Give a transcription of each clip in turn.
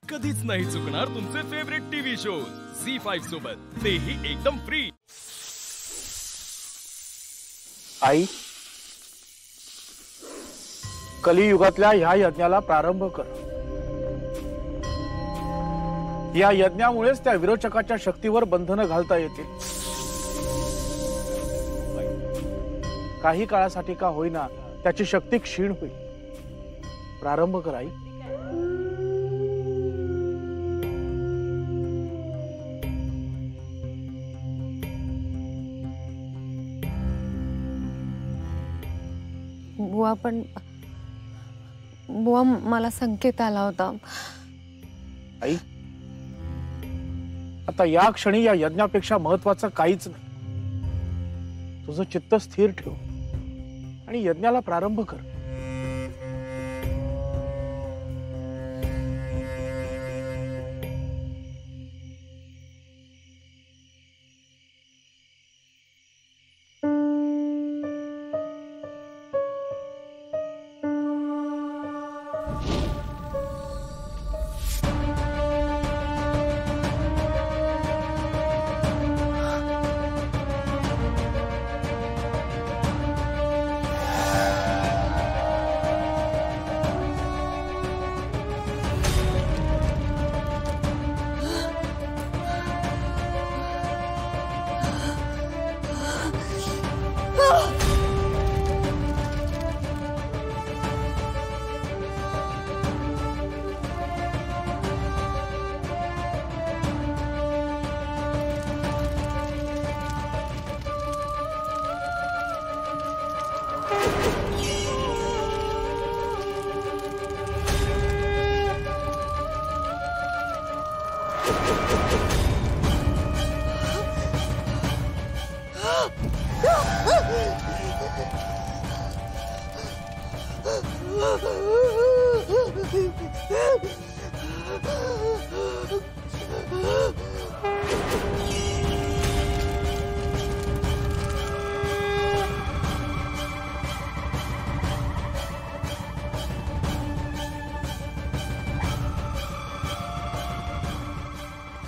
कधीच नाही चुकणार तुमचे फेवरेट टीव्ही शोज झी5 सोबत, तेही एकदम फ्री। आई, कलियुगातल्या ह्या यज्ञाला प्रारंभ कर। या यज्ञामुळेच त्या विरोचकाच्या शक्तीवर बंधनं घालता येतील। काही काळासाठी का होईना त्याची शक्ती क्षीण होईल। प्रारंभ कर आई। बुवा मला संकेत आला होता। आई, आता या क्षणी या यज्ञापेक्षा महत्वाचं काहीच नाही। तुझं चित्त स्थिर ठेव आणि यज्ञाला प्रारंभ कर।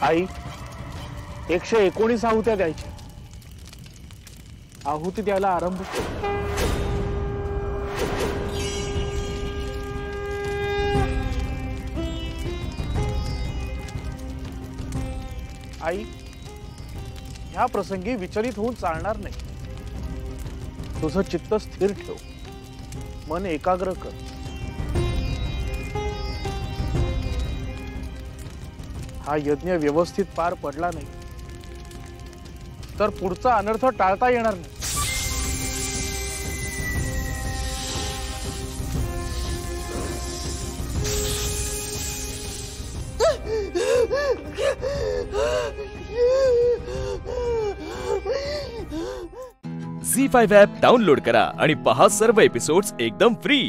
आई, 119 आहुत्या द्यायच्या। आहुती द्यायला आरंभ कर। आई, ह्या प्रसंगी विचलित होऊन चालणार नाही। तुझं चित्त स्थिर ठेव, मन एकाग्र कर। हा यज्ञ व्यवस्थित पार पडला नाही तर पुढचा अनर्थ टाळता येणार नाही। झी5 ॲप डाउनलोड करा आणि पहा सर्व एपिसोड्स एकदम फ्री।